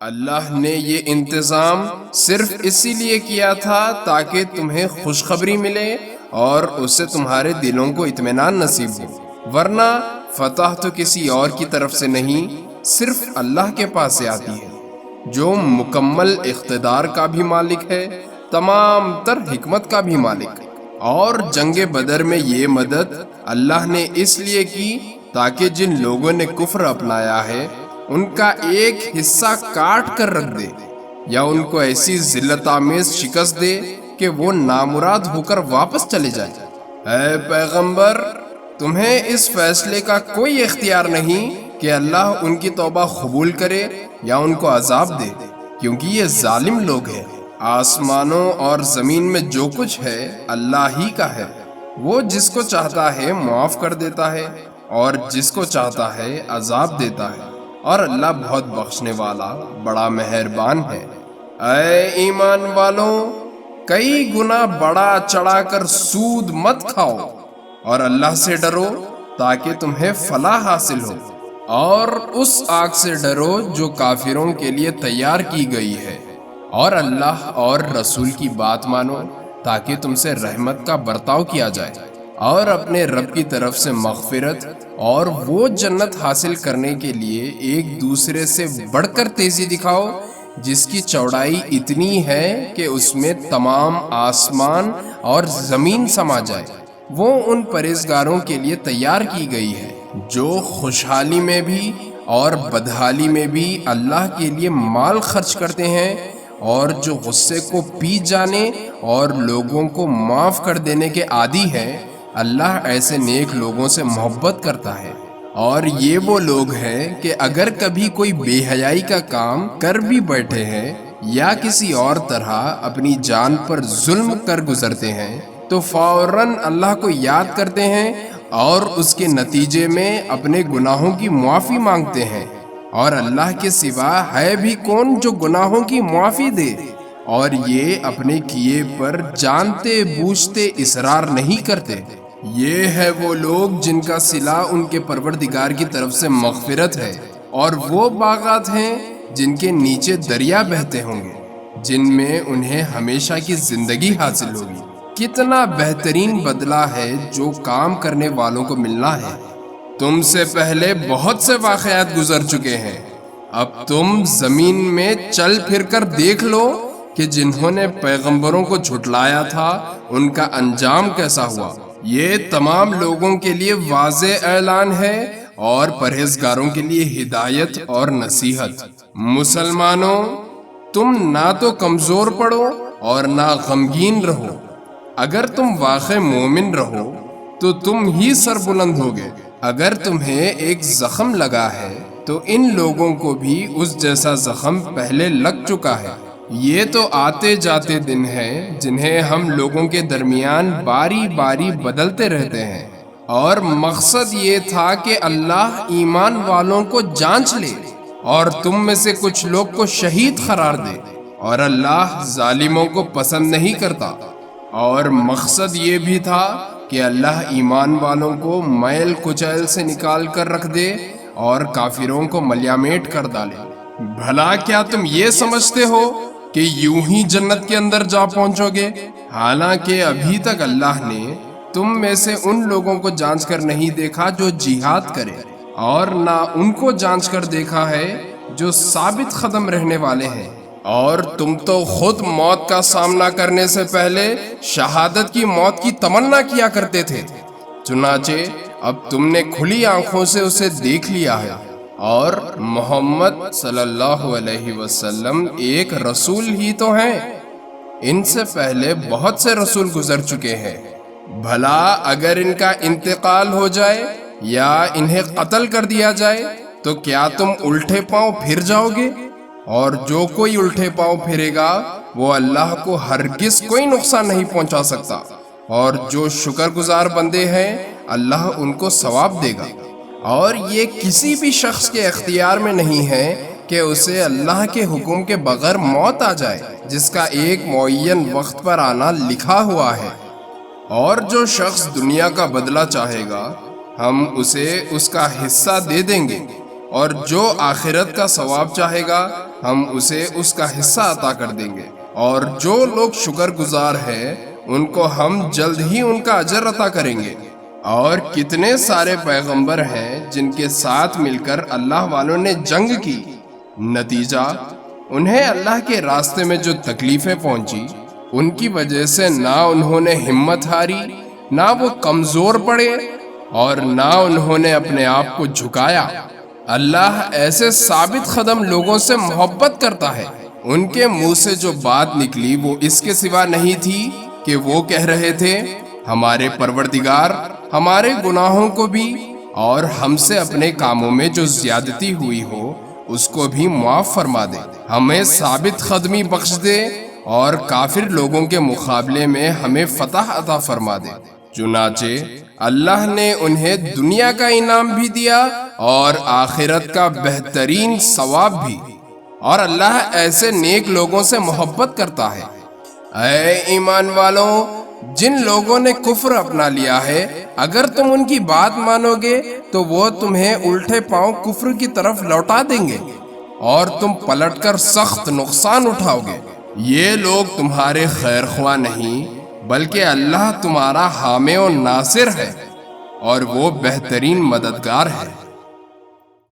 اللہ نے یہ انتظام صرف اسی لیے کیا تھا تاکہ تمہیں خوشخبری ملے اور اس سے تمہارے دلوں کو اطمینان نصیب ہو، ورنہ فتح تو کسی اور کی طرف سے نہیں، صرف اللہ کے پاس سے آتی ہے، جو مکمل اقتدار کا بھی مالک ہے، تمام تر حکمت کا بھی مالک ہے۔ اور جنگ بدر میں یہ مدد اللہ نے اس لیے کی تاکہ جن لوگوں نے کفر اپنایا ہے ان کا ایک حصہ کاٹ کر رکھ دے، یا ان کو ایسی ذلت آمیز شکست دے کہ وہ نامراد ہو کر واپس چلے جائیں۔ اے پیغمبر، تمہیں اس فیصلے کا کوئی اختیار نہیں کہ اللہ ان کی توبہ قبول کرے یا ان کو عذاب دے، کیونکہ یہ ظالم لوگ ہیں۔ آسمانوں اور زمین میں جو کچھ ہے اللہ ہی کا ہے، وہ جس کو چاہتا ہے معاف کر دیتا ہے اور جس کو چاہتا ہے عذاب دیتا ہے، اور اللہ بہت بخشنے والا بڑا مہربان ہے۔ اے ایمان والوں، کئی گنا بڑا چڑھا کر سود مت کھاؤ اور اللہ سے ڈرو تاکہ تمہیں فلاح حاصل ہو، اور اس آگ سے ڈرو جو کافروں کے لیے تیار کی گئی ہے، اور اللہ اور رسول کی بات مانو تاکہ تم سے رحمت کا برتاؤ کیا جائے، اور اپنے رب کی طرف سے مغفرت اور وہ جنت حاصل کرنے کے لیے ایک دوسرے سے بڑھ کر تیزی دکھاؤ جس کی چوڑائی اتنی ہے کہ اس میں تمام آسمان اور زمین سما جائے۔ وہ ان پرہیزگاروں کے لیے تیار کی گئی ہے جو خوشحالی میں بھی اور بدحالی میں بھی اللہ کے لیے مال خرچ کرتے ہیں، اور جو غصے کو پی جانے اور لوگوں کو معاف کر دینے کے عادی ہیں۔ اللہ ایسے نیک لوگوں سے محبت کرتا ہے۔ اور یہ وہ لوگ ہیں کہ اگر کبھی کوئی بے حیائی کا کام کر بھی بیٹھے ہیں یا کسی اور طرح اپنی جان پر ظلم کر گزرتے ہیں تو فوراً اللہ کو یاد کرتے ہیں اور اس کے نتیجے میں اپنے گناہوں کی معافی مانگتے ہیں، اور اللہ کے سوا ہے بھی کون جو گناہوں کی معافی دے، اور یہ اپنے کیے پر جانتے بوجھتے اصرار نہیں کرتے۔ یہ ہے وہ لوگ جن کا صلہ ان کے پروردگار کی طرف سے مغفرت ہے، اور وہ باغات ہیں جن کے نیچے دریا بہتے ہوں گے، جن میں انہیں ہمیشہ کی زندگی حاصل ہوگی۔ کتنا بہترین بدلہ ہے جو کام کرنے والوں کو ملنا ہے۔ تم سے پہلے بہت سے واقعات گزر چکے ہیں، اب تم زمین میں چل پھر کر دیکھ لو کہ جنہوں نے پیغمبروں کو جھٹلایا تھا ان کا انجام کیسا ہوا۔ یہ تمام لوگوں کے لیے واضح اعلان ہے اور پرہیزگاروں کے لیے ہدایت اور نصیحت۔ مسلمانوں، تم نہ تو کمزور پڑو اور نہ غمگین رہو۔ اگر تم واقع مومن رہو تو تم ہی سر بلند ہوگے۔ اگر تمہیں ایک زخم لگا ہے تو ان لوگوں کو بھی اس جیسا زخم پہلے لگ چکا ہے۔ یہ تو آتے جاتے دن ہیں جنہیں ہم لوگوں کے درمیان باری باری بدلتے رہتے ہیں، اور مقصد یہ تھا کہ اللہ ایمان والوں کو جانچ لے اور تم میں سے کچھ لوگ کو شہید قرار دے، اور اللہ ظالموں کو پسند نہیں کرتا۔ اور مقصد یہ بھی تھا کہ اللہ ایمان والوں کو میل کچیل سے نکال کر رکھ دے اور کافروں کو ملیامیٹ کر ڈالے۔ بھلا کیا تم یہ سمجھتے ہو کہ یوں ہی جنت کے اندر جا پہنچو گے؟ حالانکہ ابھی تک اللہ نے تم میں سے ان لوگوں کو جانچ کر نہیں دیکھا جو جہاد کرے، اور نہ ان کو جانچ کر دیکھا ہے جو ثابت قدم رہنے والے ہیں۔ اور تم تو خود موت کا سامنا کرنے سے پہلے شہادت کی موت کی تمنا کیا کرتے تھے، چنانچہ اب تم نے کھلی آنکھوں سے اسے دیکھ لیا ہے۔ اور محمد صلی اللہ علیہ وسلم ایک رسول ہی تو ہیں، ان سے پہلے بہت سے رسول گزر چکے ہیں۔ بھلا اگر ان کا انتقال ہو جائے یا انہیں قتل کر دیا جائے تو کیا تم الٹے پاؤں پھر جاؤ گے؟ اور جو کوئی الٹے پاؤں پھرے گا وہ اللہ کو ہرگز کوئی نقصان نہیں پہنچا سکتا، اور جو شکر گزار بندے ہیں اللہ ان کو ثواب دے گا۔ اور یہ کسی بھی شخص کے اختیار میں نہیں ہے کہ اسے اللہ کے حکم کے بغیر موت آ جائے، جس کا ایک معین وقت پر آنا لکھا ہوا ہے۔ اور جو شخص دنیا کا بدلہ چاہے گا ہم اسے اس کا حصہ دے دیں گے، اور جو آخرت کا ثواب چاہے گا ہم اسے اس کا حصہ عطا کر دیں گے، اور جو لوگ شکر گزار ہیں ان کو ہم جلد ہی ان کا اجر عطا کریں گے۔ اور کتنے سارے پیغمبر ہیں جن کے ساتھ مل کر اللہ والوں نے جنگ کی، نتیجہ انہیں اللہ کے راستے میں جو تکلیفیں پہنچی ان کی وجہ سے نہ انہوں نے ہمت ہاری، نہ وہ کمزور پڑے، اور نہ انہوں نے اپنے آپ کو جھکایا۔ اللہ ایسے ثابت قدم لوگوں سے محبت کرتا ہے۔ ان کے منہ سے جو بات نکلی وہ اس کے سوا نہیں تھی کہ وہ کہہ رہے تھے، ہمارے پروردگار ہمارے گناہوں کو بھی اور ہم سے اپنے کاموں میں جو زیادتی ہوئی ہو اس کو بھی معاف فرما دے، ہمیں ثابت قدمی بخش دے، اور کافر لوگوں کے مقابلے میں ہمیں فتح عطا فرما دے۔ چنانچہ اللہ نے انہیں دنیا کا انعام بھی دیا اور آخرت کا بہترین ثواب بھی، اور اللہ ایسے نیک لوگوں سے محبت کرتا ہے۔ اے ایمان والوں، جن لوگوں نے کفر اپنا لیا ہے اگر تم ان کی بات مانو گے تو وہ تمہیں الٹے پاؤں کفر کی طرف لوٹا دیں گے اور تم پلٹ کر سخت نقصان اٹھاؤ گے۔ یہ لوگ تمہارے خیر خواہ نہیں بلکہ اللہ تمہارا حامی و ناصر ہے اور وہ بہترین مددگار ہے۔